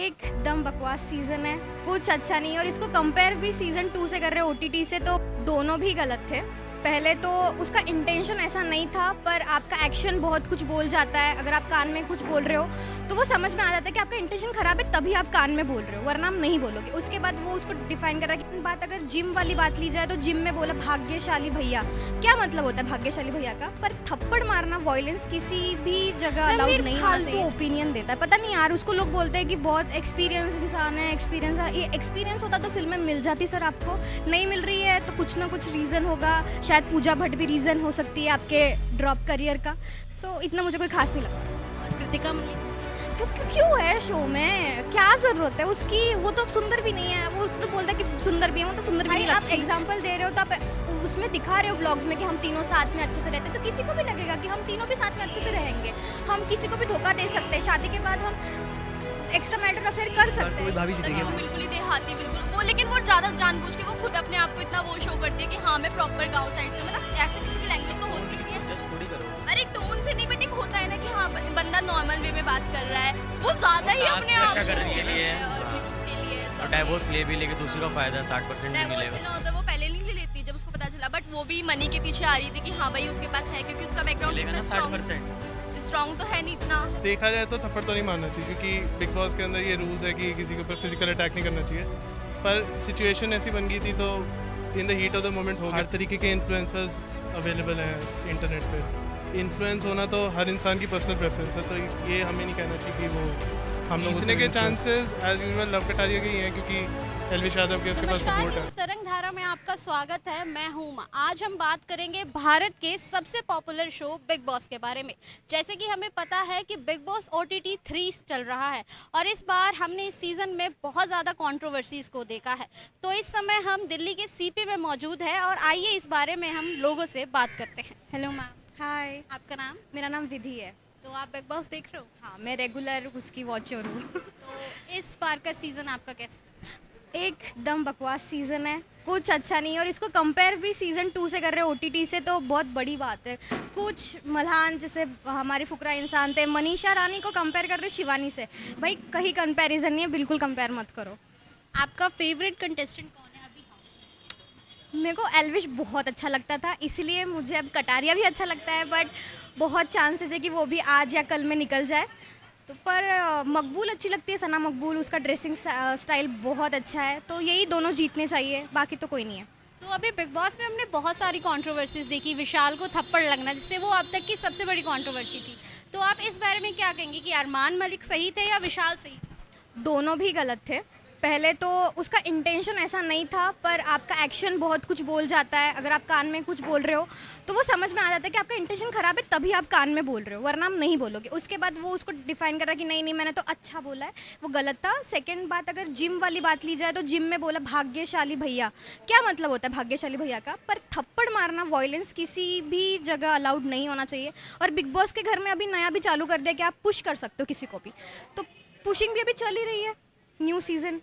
एकदम बकवास सीज़न है, कुछ अच्छा नहीं है और इसको कंपेयर भी सीज़न 2 से कर रहे हैं ओटीटी से, तो दोनों भी गलत थे। पहले तो उसका इंटेंशन ऐसा नहीं था, पर आपका एक्शन बहुत कुछ बोल जाता है। अगर आप कान में कुछ बोल रहे हो, तो वो समझ में आ जाता है कि आपका इंटेंशन खराब है, तभी आप कान में बोल रहे हो, वरना आप नहीं बोलोगे। उसके बाद वो उसको डिफाइन कर रहा है कि बात अगर जिम वाली बात ली जाए, तो जिम में बोला भाग्यशाली भैया। क्या मतलब होता है भाग्यशाली भैया का? पर थप्पड़ मारना, वॉयलेंस किसी भी जगह अलाउड नहीं होना चाहिए। ओपिनियन देता है, पता नहीं यार, उसको लोग बोलते हैं कि बहुत एक्सपीरियंस इंसान है, एक्सपीरियंस है। ये एक्सपीरियंस होता तो फिल्म में मिल जाती सर, आपको नहीं मिल रही है तो कुछ ना कुछ रीज़न होगा। शायद पूजा भट्ट भी रीज़न हो सकती है आपके ड्रॉप करियर का। सो इतना मुझे कोई खास नहीं लगता। और कृतिका क्यों है शो में, क्या ज़रूरत है उसकी? वो तो सुंदर भी नहीं है, वो तो बोलता है कि सुंदर भी है, वो तो सुंदर भी नहीं। आप एग्जांपल दे रहे हो तो आप उसमें दिखा रहे हो व्लॉग्स में कि हम तीनों साथ में अच्छे से रहते हैं, तो किसी को भी लगेगा कि हम तीनों भी साथ में अच्छे से रहेंगे। हम किसी को भी धोखा दे सकते हैं, शादी के बाद हम एक्स्ट्रा मैटर अफेयर कर सकते हैं। भाभी जी देखिए, वो बिल्कुल ही देहाती, बिल्कुल वो, लेकिन वो ज़्यादा जानबूझ के वो खुद अपने आप को इतना वो शो करती है कि हाँ मैं प्रॉपर गाँव साइड से, मतलब ऐसे किसी की लैंग्वेज तो होती नहीं है। जस्ट थोड़ी करो। अरे टोन से नहीं, बट एक होता है ना कि हाँ बंदा नॉर्मल वे में बात कर रहा है, वो ज़्यादा ही टास्क अपने आप अच्छा से करने वो के लिए, करता है और हाँ। views के लिए और सब डाइवोर्स ले भी लेके दूसरे का फायदा 60% भी डाइवोर्स मिलेगा। ना होता वो पहले नहीं ले लेती जब उसको पता चला, बट वो भी मनी के पीछे आ रही थी कि हाँ भाई उसके पास है, क्योंकि उसका बैकग्राउंड मिलेगा ना इतना 60%। स्ट्रॉन्ग तो है नहीं इतना। देखा जाए तो थप्पड़ तो नहीं मारना चाहिए, क्योंकि बिग बॉस के अंदर ये रूल्स है कि किसी के ऊपर फिजिकल अटैक नहीं करना चाहिए। पर सिचुएशन ऐसी बन गई थी तो in the heat of the moment हो गया। हर तरीके के इन्फ्लुएंसर्स अवेलेबल हैं इंटरनेट पे। इन्फ्लुएंस होना तो हर इंसान की पर्सनल प्रेफरेंस है, तो ये हमें नहीं कहना चाहिए कि वो हम लोग जीतने के chances as usual Love Kataria के ही हैं, क्योंकि एलविश यादव के उसके पास नमस्कार, सपोर्ट है। न्यूज़ तरंग धारा में आपका स्वागत है। मैं हूं उमा। आज हम बात करेंगे भारत के सबसे पॉपुलर शो बिग बॉस के बारे में। जैसे कि हमें पता है कि बिग बॉस OTT 3 चल रहा है और इस बार हमने इस सीज़न में बहुत ज़्यादा कंट्रोवर्सीज़ को देखा है। तो इस समय हम दिल्ली के CP में मौजूद है और आइए इस बारे में हम लोगों से बात करते हैं। हेलो मैम, हाय, आपका नाम? मेरा नाम विधि है। तो आप बिग बॉस देख रहे हो? हाँ, मैं रेगुलर उसकी वॉचर हूँ। तो इस बार का सीज़न आपका कैसा? एकदम बकवास सीज़न है, कुछ अच्छा नहीं है और इसको कंपेयर भी सीज़न 2 से कर रहे हैं ओटीटी से, तो बहुत बड़ी बात है। कुछ मल्हान जैसे हमारे फुकरा इंसान थे, मनीषा रानी को कंपेयर कर रहे हैं शिवानी से। भाई कहीं कंपैरिजन नहीं है, बिल्कुल कंपेयर मत करो। आपका फेवरेट कंटेस्टेंट कौन है अभी? मेरे को एल्विश बहुत अच्छा लगता था, इसलिए मुझे अब कटारिया भी अच्छा लगता है, बट बहुत चांसेस है कि वो भी आज या कल में निकल जाए। तो पर मकबूल अच्छी लगती है, सना मकबूल, उसका ड्रेसिंग स्टाइल बहुत अच्छा है, तो यही दोनों जीतने चाहिए, बाकी तो कोई नहीं है। तो अभी बिग बॉस में हमने बहुत सारी कंट्रोवर्सीज देखी। विशाल को थप्पड़ लगना, जिससे वो अब तक की सबसे बड़ी कंट्रोवर्सी थी। तो आप इस बारे में क्या कहेंगे कि अरमान मलिक सही थे या विशाल सही थे? दोनों भी गलत थे। पहले तो उसका इंटेंशन ऐसा नहीं था, पर आपका एक्शन बहुत कुछ बोल जाता है। अगर आप कान में कुछ बोल रहे हो, तो वो समझ में आ जाता है कि आपका इंटेंशन खराब है, तभी आप कान में बोल रहे हो, वरना आप नहीं बोलोगे। उसके बाद वो उसको डिफाइन कर रहा है कि नहीं मैंने तो अच्छा बोला है, वो गलत था। सेकंड बात, अगर जिम वाली बात ली जाए, तो जिम में बोला भाग्यशाली भैया। क्या मतलब होता है भाग्यशाली भैया का? पर थप्पड़ मारना, वॉयलेंस किसी भी जगह अलाउड नहीं होना चाहिए। और बिग बॉस के घर में अभी नया भी चालू कर दिया कि आप पुश कर सकते हो किसी को भी, तो पुशिंग भी अभी चल ही रही है, न्यू सीज़न।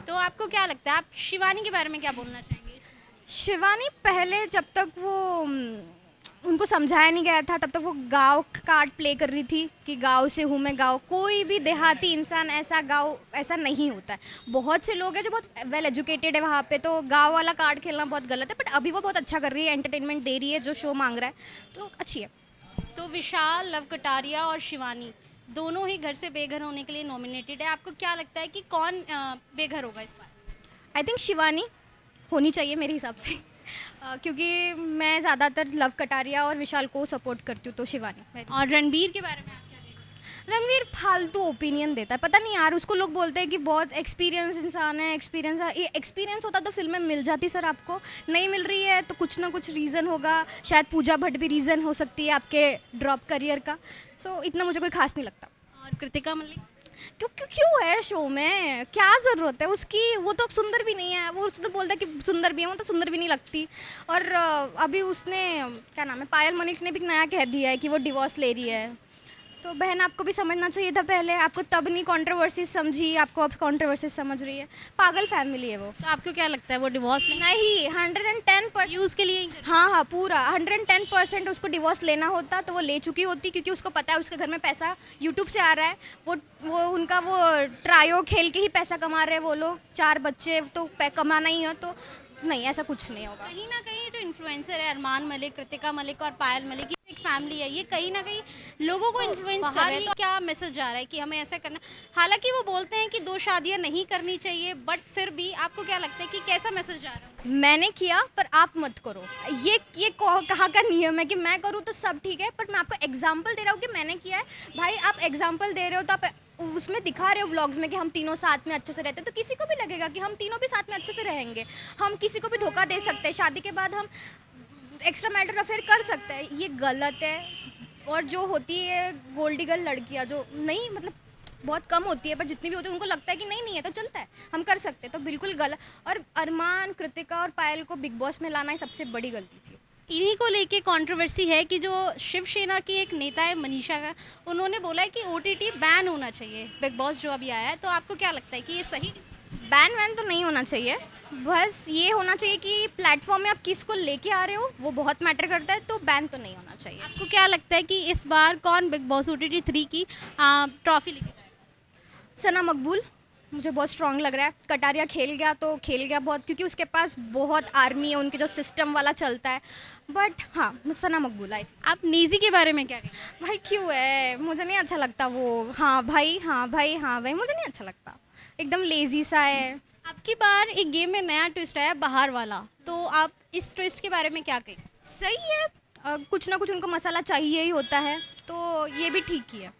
तो आपको क्या लगता है, आप शिवानी के बारे में क्या बोलना चाहेंगे? शिवानी पहले जब तक वो उनको समझाया नहीं गया था, तब तक वो गांव कार्ड प्ले कर रही थी कि गांव से हूँ मैं। गांव, कोई भी देहाती इंसान ऐसा गांव ऐसा नहीं होता है। बहुत से लोग हैं जो बहुत वेल एजुकेटेड है वहाँ पे, तो गांव वाला कार्ड खेलना बहुत गलत है। बट अभी वो बहुत अच्छा कर रही है, एंटरटेनमेंट दे रही है, जो शो मांग रहा है, तो अच्छी है। तो विशाल, लव कटारिया और शिवानी दोनों ही घर से बेघर होने के लिए नॉमिनेटेड है। आपको क्या लगता है कि कौन बेघर होगा इस बार? आई थिंक शिवानी होनी चाहिए मेरे हिसाब से। क्योंकि मैं ज़्यादातर लव कटारिया और विशाल को सपोर्ट करती हूँ, तो शिवानी। और रणबीर के बारे में आप क्या कहेंगे? रणवीर फालतू ओपिनियन देता है, पता नहीं यार, उसको लोग बोलते हैं कि बहुत एक्सपीरियंस इंसान है, एक्सपीरियंस है। ये एक्सपीरियंस होता तो फिल्म में मिल जाती सर, आपको नहीं मिल रही है तो कुछ ना कुछ रीज़न होगा। शायद पूजा भट्ट भी रीज़न हो सकती है आपके ड्रॉप करियर का। सो इतना मुझे कोई खास नहीं लगता। और कृतिका मलिक? क्यों है शो में, क्या ज़रूरत है उसकी? वो तो सुंदर भी नहीं है, वो तो बोलता है कि सुंदर भी है, वो तो सुंदर भी नहीं लगती। और अभी उसने क्या नाम है, पायल मलिक ने भी नया कह दिया है कि वो डिवोर्स ले रही है, तो बहन आपको भी समझना चाहिए था पहले, आपको तब नहीं कंट्रोवर्सी समझी, आपको अब कंट्रोवर्सी समझ रही है। पागल फैमिली है वो। तो आपको क्या लगता है वो डिवोर्स नहीं 110% यूज़ के लिए ही कर- हाँ पूरा 110% उसको डिवोर्स लेना होता तो वो ले चुकी होती, क्योंकि उसको पता है उसके घर में पैसा यूट्यूब से आ रहा है। वो उनका वो ट्रायो खेल के ही पैसा कमा रहे हैं वो लोग, 4 बच्चे तो कमाना ही है, तो नहीं ऐसा कुछ नहीं होगा। कहीं ना कहीं जो इन्फ्लुएंसर है अरमान मलिक, कृतिका मलिक और पायल मलिक, ये एक फैमिली है, ये कहीं ना कहीं लोगों को इन्फ्लुएंस कर रहे हैं। तो क्या मैसेज जा रहा है कि हमें ऐसा करना, हालांकि वो बोलते हैं कि 2 शादियां नहीं करनी चाहिए, बट फिर भी आपको क्या लगता है कि कैसा मैसेज जा रहा है? मैंने किया पर आप मत करो, ये कहाँ का नियम है कि मैं करूँ तो सब ठीक है, पर मैं आपको एग्जांपल दे रहा हूँ कि मैंने किया है। भाई आप एग्जांपल दे रहे हो तो आप उसमें दिखा रहे हो व्लॉग्स में कि हम तीनों साथ में अच्छे से रहते हैं, तो किसी को भी लगेगा कि हम तीनों भी साथ में अच्छे से रहेंगे। हम किसी को भी धोखा दे सकते हैं, शादी के बाद हम एक्स्ट्रा मैटर अफेयर कर सकते हैं, ये गलत है। और जो होती है गोल्डी गर्ल लड़कियाँ जो नहीं, मतलब बहुत कम होती है, पर जितनी भी होती है उनको लगता है कि नहीं है तो चलता है, हम कर सकते हैं, तो बिल्कुल गलत। और अरमान, कृतिका और पायल को बिग बॉस में लाना ही सबसे बड़ी गलती थी। इन्हीं को लेके कंट्रोवर्सी है कि जो शिवसेना की एक नेता है मनीषा का, उन्होंने बोला है कि ओटीटी बैन होना चाहिए बिग बॉस जो अभी आया है। तो आपको क्या लगता है कि ये सही? बैन वैन तो नहीं होना चाहिए, बस ये होना चाहिए कि प्लेटफॉर्म में आप किसको लेके आ रहे हो वो बहुत मैटर करता है, तो बैन तो नहीं होना चाहिए। आपको क्या लगता है कि इस बार कौन बिग बॉस ओटीटी 3 की ट्रॉफी लेके जाएगा? सना मकबूल मुझे बहुत स्ट्रांग लग रहा है। कटारिया खेल गया तो खेल गया बहुत, क्योंकि उसके पास बहुत आर्मी है, उनके जो सिस्टम वाला चलता है, बट हाँ सना मकबूल आए। आप नीजी के बारे में क्या कहेंगे? भाई क्यों है, मुझे नहीं अच्छा लगता वो। हाँ भाई हाँ भाई हाँ भाई, मुझे नहीं अच्छा लगता, एकदम लेजी सा है। आपकी बार एक गेम में नया ट्विस्ट आया बाहर वाला, तो आप इस ट्विस्ट के बारे में क्या कहेंगे? सही है, कुछ ना कुछ उनको मसाला चाहिए ही होता है, तो ये भी ठीक ही है।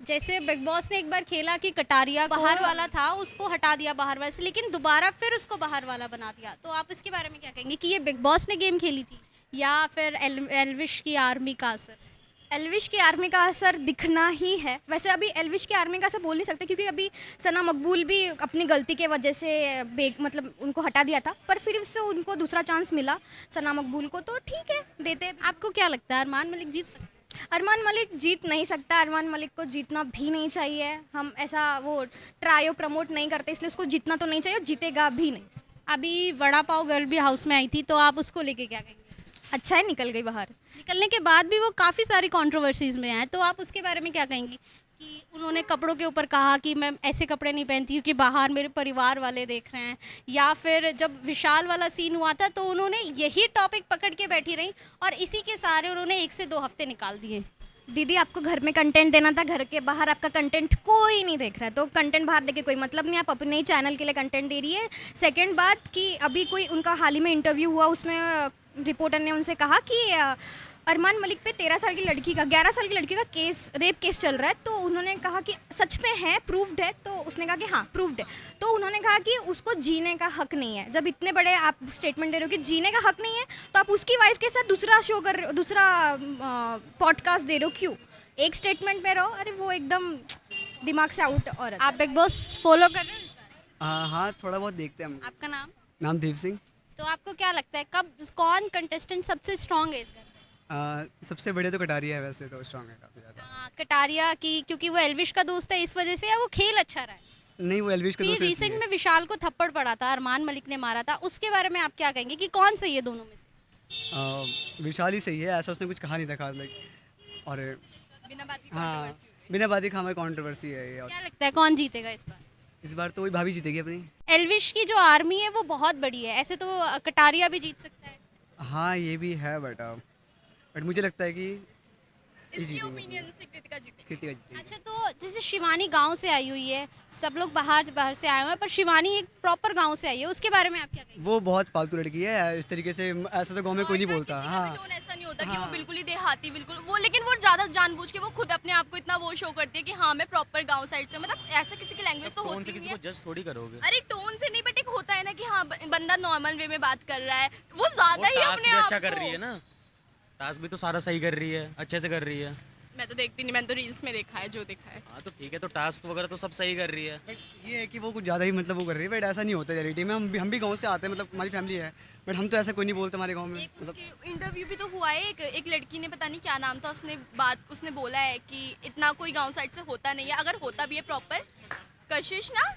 जैसे बिग बॉस ने एक बार खेला कि कटारिया बाहर वाला था, उसको हटा दिया बाहर वाले से, लेकिन दोबारा फिर उसको बाहर वाला बना दिया। तो आप इसके बारे में क्या कहेंगे कि ये बिग बॉस ने गेम खेली थी या फिर एल्विश की आर्मी का असर? एल्विश की आर्मी का असर दिखना ही है। वैसे अभी एल्विश की आर्मी का असर बोल नहीं सकते, क्योंकि अभी सना मकबूल भी अपनी गलती के वजह से मतलब उनको हटा दिया था, पर फिर उससे उनको दूसरा चांस मिला सना मकबूल को, तो ठीक है देते। आपको क्या लगता है अरमान मलिक जीत सकते हैं? अरमान मलिक जीत नहीं सकता, अरमान मलिक को जीतना भी नहीं चाहिए। हम ऐसा वो ट्रायो प्रमोट नहीं करते, इसलिए उसको जीतना तो नहीं चाहिए, जीतेगा भी नहीं। अभी वड़ा पाव गर्ल भी हाउस में आई थी, तो आप उसको लेके क्या कहेंगे? अच्छा है, निकल गई बाहर। निकलने के बाद भी वो काफ़ी सारी कंट्रोवर्सीज में आए, तो आप उसके बारे में क्या कहेंगी कि उन्होंने कपड़ों के ऊपर कहा कि मैं ऐसे कपड़े नहीं पहनती क्योंकि बाहर मेरे परिवार वाले देख रहे हैं, या फिर जब विशाल वाला सीन हुआ था तो उन्होंने यही टॉपिक पकड़ के बैठी रही और इसी के सारे उन्होंने 1 से 2 हफ्ते निकाल दिए। दीदी आपको घर में कंटेंट देना था, घर के बाहर आपका कंटेंट कोई नहीं देख रहा है, तो कंटेंट बाहर देके कोई मतलब नहीं, आप अपने ही चैनल के लिए कंटेंट दे रही है। सेकंड बात कि अभी कोई उनका हाल ही में इंटरव्यू हुआ, उसमें रिपोर्टर ने उनसे कहा कि अरमान मलिक पे 13 साल की लड़की का 11 साल की लड़की का रेप केस चल रहा है, तो उन्होंने कहा कि सच में है, प्रूव्ड है? तो उसने कहा कि हाँ प्रूव्ड है। तो उन्होंने कहा कि उसको जीने का हक नहीं है। जब इतने बड़े आप स्टेटमेंट दे रहे हो कि जीने का हक नहीं है, तो आप उसकी वाइफ के साथ दूसरा पॉडकास्ट दे रहे हो, क्यों? एक स्टेटमेंट में रहो। अरे वो एकदम दिमाग से आउट औरत है। आप बिग बॉस फॉलो कर रहे हो इस बार? हाँ थोड़ा बहुत देखते हैं हम। आपका नाम? नाम देव सिंह। तो आपको क्या लगता है कब कौन कंटेस्टेंट सबसे स्ट्रांग है इस घर में? सबसे बढ़िया तो कटारिया है, वैसे तो स्ट्रांग है काफ़ी ज़्यादा। कटारिया की, क्योंकि वो एल्विश का दोस्त है इस वजह से, या वो खेल अच्छा रहा है? नहीं, वो एल्विश का ये दोस्त है रिसेंट इसलिए। में विशाल को थप्पड़ पड़ा था, अरमान मलिक ने मारा था, उसके बारे में आप क्या कहेंगे कि कौन सही है दोनों में से? विशाल ही सही है, ऐसा उसने कुछ कहा नहीं था खास लाइक। और बिना बात की हाँ, बिना बात ही हमारी कॉन्ट्रोवर्सी है ये। और क्या लगता है कौन जीतेगा इस बार? इस बार तो वही भाभी जीतेगी अपनी। एल्विश की जो आर्मी है वो बहुत बड़ी है, ऐसे तो कटारिया भी जीत सकता है। हाँ ये भी है, बट मुझे लगता है कि कृतिका जीतेगी। अच्छा, तो जैसे शिवानी गांव से आई हुई है, सब लोग बाहर से आए हुए हैं, पर शिवानी एक प्रॉपर गांव से आई है, उसके बारे में आप क्या कहेंगे? वो बहुत फालतू लड़की है, इस तरीके से ऐसा तो गांव में कोई नहीं बोलता। हाँ ऐसा नहीं होता कि वो हाँ। बिल्कुल ही देहाती बिल्कुल वो, लेकिन वो ज्यादा जानबूझ के वो खुद अपने आप को इतना वो शो करती है कि हाँ मैं प्रॉपर गांव साइड से, मतलब ऐसा किसी की लैंग्वेज तो टोन होती से ही किसी नहीं को जज थोड़ी करोगे। है। अरे टोन से नहीं, बट एक होता है ना कि हाँ बंदा नॉर्मल वे में बात कर रहा है, वो ज्यादा ही टास्क अपने भी आप अच्छा कर को- रही है ना, टास्क भी तो सारा सही कर रही है, अच्छे से कर रही है। मैं तो देखती नहीं, मैंने तो रील्स में देखा है जो देखा है। हाँ तो ठीक है, तो टास्क वगैरह तो सब सही कर रही है। बट ये है कि वो कुछ ज़्यादा ही मतलब वो कर रही है, बट ऐसा नहीं होता रियलिटी में। हम भी गाँव से आते हैं, मतलब हमारी फैमिली है, बट हम तो ऐसा कोई नहीं बोलते हमारे गाँव में। एक मतलब उसके इंटरव्यू भी तो हुआ है, एक लड़की ने, पता नहीं क्या नाम था, उसने बोला है कि इतना कोई गांव साइड से होता नहीं है, अगर होता भी है प्रॉपर कशिश ना,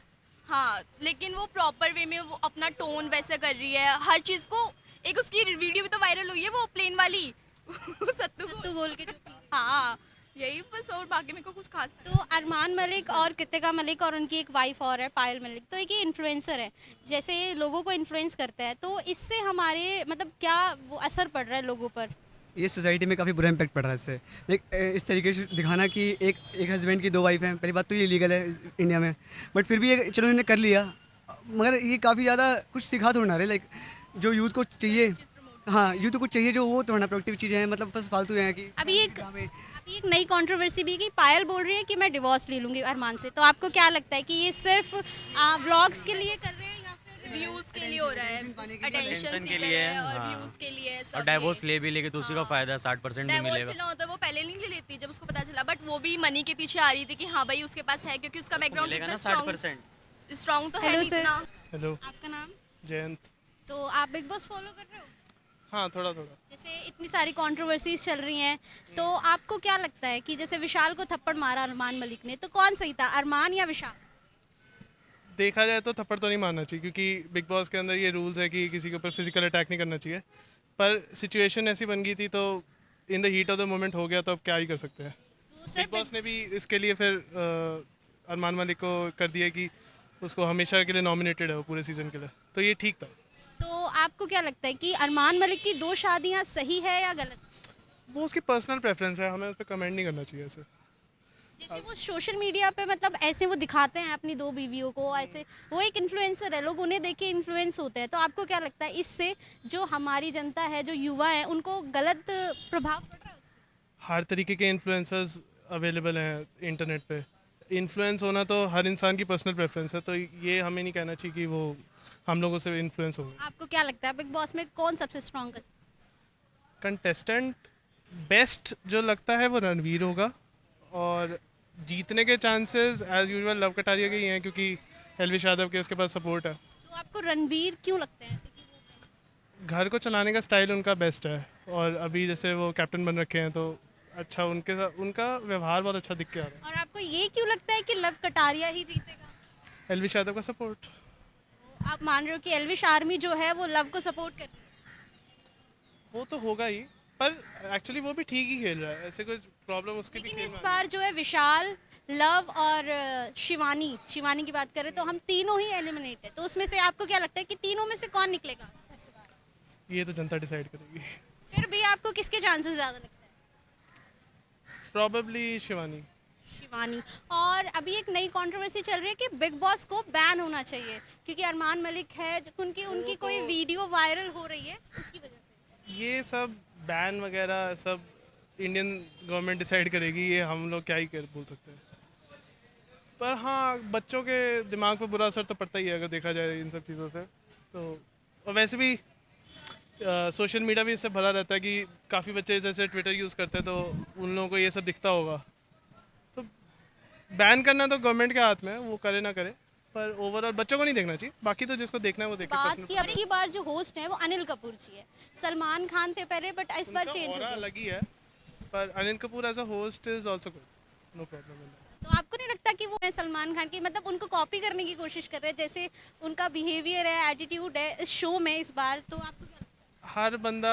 हाँ, लेकिन वो प्रॉपर वे में वो अपना टोन वैसे कर रही है हर चीज़ को। एक उसकी वीडियो भी तो वायरल हुई है, वो प्लेन वाली सत्तू तू गोल के जो पी- हाँ, यही बस, और बाकी मेरे को कुछ खास। तो अरमान मलिक और कृतिका मलिक और उनकी एक वाइफ और है पायल मलिक, तो एक ये इन्फ्लुएंसर है, जैसे लोगों को इन्फ्लुएंस करते हैं, तो इससे हमारे मतलब क्या वो असर पड़ रहा है लोगों पर? ये सोसाइटी में काफ़ी बुरा इम्पैक्ट पड़ रहा है इससे। इस तरीके से दिखाना कि एक हस्बैंड की 2 वाइफ हैं, पहली बात तो ये लीगल है इंडिया में, बट फिर भी ये चलो इन्होंने कर लिया, मगर ये काफ़ी ज़्यादा कुछ सिखा थोड़ा ना रहे। लाइक जो यूथ को चाहिए, हाँ, यूथ को कुछ चाहिए जो वो थोड़ा प्रोडक्टिव चीज़ें हैं, मतलब बस फालतू हैं कि अभी एक नई कंट्रोवर्सी भी है कि पायल बोल रही है कि मैं डिवोर्स ले लूंगी अरमान से, तो आपको क्या लगता है कि ये सिर्फ व्लॉग्स के लिए कर रहे हैं या फिर व्यूज के लिए हो रहा है, अटेंशन Attention के के लिए लिए, और हाँ। व्यूज के लिए सब। और डाइवोर्स ले भी लेके तो उसी का फायदा 60% भी डाइवोर्स मिलेगा। लेना होता है वो पहले नहीं ले लेती जब उसको पता चला, बट वो भी मनी के पीछे आ रही थी कि हाँ भाई उसके पास है, क्योंकि उसका बैकग्राउंड मिलेगा इतना ना 60%। स्ट्रॉन्ग तो है Hello, नहीं sir. इतना। हेलो आपका नाम? जयंत। तो आप बिग बॉस फॉलो कर रहे हो? हाँ, थोड़ा थोड़ा। जैसे इतनी सारी कंट्रोवर्सीज चल रही हैं, तो आपको क्या लगता है कि जैसे विशाल को थप्पड़ मारा अरमान मलिक ने, तो कौन सही था, अरमान या विशाल? देखा जाए तो थप्पड़ तो नहीं मारना चाहिए, क्योंकि बिग बॉस के अंदर ये रूल्स है कि किसी के ऊपर फिजिकल अटैक नहीं करना चाहिए, पर सिचुएशन ऐसी बन गई थी तो in the heat of the moment हो गया, तो अब क्या ही कर सकते हैं। तो सर बिग बॉस ने भी इसके लिए फिर अरमान मलिक को कर दिया कि उसको हमेशा के लिए नॉमिनेटेड है वो पूरे सीजन के लिए, तो ये ठीक था। तो आपको क्या लगता है कि अरमान मलिक की 2 शादियां सही है या गलत? वो उसकी पर्सनल प्रेफरेंस है, हमें उस पर कमेंट नहीं करना चाहिए ऐसे। जैसे वो सोशल मीडिया पे मतलब ऐसे वो दिखाते हैं अपनी 2 बीवियों को, ऐसे वो एक इन्फ्लुएंसर है, लोग उन्हें देख के इन्फ्लुएंस होते हैं, तो आपको क्या लगता है इससे जो हमारी जनता है, जो युवा है, उनको गलत प्रभाव पड़ रहा है? हर तरीके के इन्फ्लुएंसर्स अवेलेबल हैं इंटरनेट पे। इन्फ्लुएंस होना तो हर इंसान की पर्सनल प्रेफरेंस है, तो ये हमें नहीं कहना चाहिए कि वो हम लोगों से इन्फ्लुएंस होंगे। आपको क्या लगता है बिग बॉस में कौन सबसे स्ट्रॉन्ग? कंटेस्टेंट बेस्ट जो लगता है वो रणवीर होगा, और जीतने के chances as usual Love Kataria के ही हैं, क्योंकि एलविश यादव के उसके पास सपोर्ट है। तो आपको रणवीर क्यों लगते हैं ऐसे कि वो घर को चलाने का स्टाइल उनका बेस्ट है, और अभी जैसे वो कैप्टन बन रखे हैं तो अच्छा, उनके साथ उनका व्यवहार बहुत अच्छा दिख के आ रहा और आपको ये क्यों लगता है कि लव कटारिया ही जीतेगा? है। एलविश यादव का सपोर्ट। तो आप मान रहे हो कि एल्विश आर्मी जो है वो लव को सपोर्ट कर रही है? वो तो होगा ही, पर एक्चुअली वो भी ठीक ही खेल रहा है, ऐसे कुछ प्रॉब्लम उसके भी लेकिन खेल इस में बार जो है विशाल, लव और शिवानी की बात करें तो हम तीनों ही एलिमिनेट है, तो उसमें से आपको क्या लगता है कि तीनों में से कौन निकलेगा? ये तो जनता डिसाइड करेगी। फिर भी आपको किसके चांसेस ज़्यादा लगता है? प्रॉबेबली शिवानी। शिवानी। और अभी एक नई कंट्रोवर्सी चल रही है कि बिग बॉस को बैन होना चाहिए क्योंकि अरमान मलिक है, उनकी कोई वीडियो वायरल हो रही है उसकी वजह से। ये सब बैन वगैरह सब इंडियन गवर्नमेंट डिसाइड करेगी, ये हम लोग क्या ही कर बोल सकते हैं। पर हाँ, बच्चों के दिमाग पे बुरा असर तो पड़ता ही है अगर देखा जाए इन सब चीज़ों से, तो और वैसे भी सोशल मीडिया भी इससे भरा रहता है कि काफ़ी बच्चे जैसे ट्विटर यूज़ करते हैं, तो उन लोगों को ये सब दिखता होगा, तो बैन करना तो गवर्नमेंट के हाथ में है, वो करे ना करे, पर ओवरऑल बच्चों को नहीं देखना चाहिए, बाकी तो जिसको देखना है वो देखे। बात की अब की बार जो होस्ट है वो अनिल कपूर जी है, सलमान खान थे पहले बट इस बार चेंज हो ऑरा गया। अलग ही है, पर Anil Kapoor as a host is also good, no problem. तो आपको नहीं लगता कि वो सलमान खान की मतलब उनको कॉपी करने की कोशिश कर रहे हैं, जैसे उनका बिहेवियर है, एटीट्यूड है इस शो में इस बार, तो आपको क्या लगता है? हर बंदा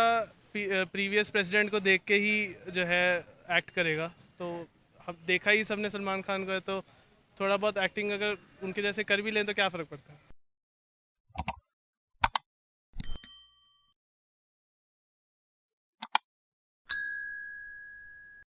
प्रीवियस प्रेसिडेंट को देख के ही जो है एक्ट करेगा, तो हम देखा ही सबने सलमान खान को है, तो थोड़ा बहुत एक्टिंग अगर उनके जैसे कर भी लें तो क्या फ़र्क पड़ता है।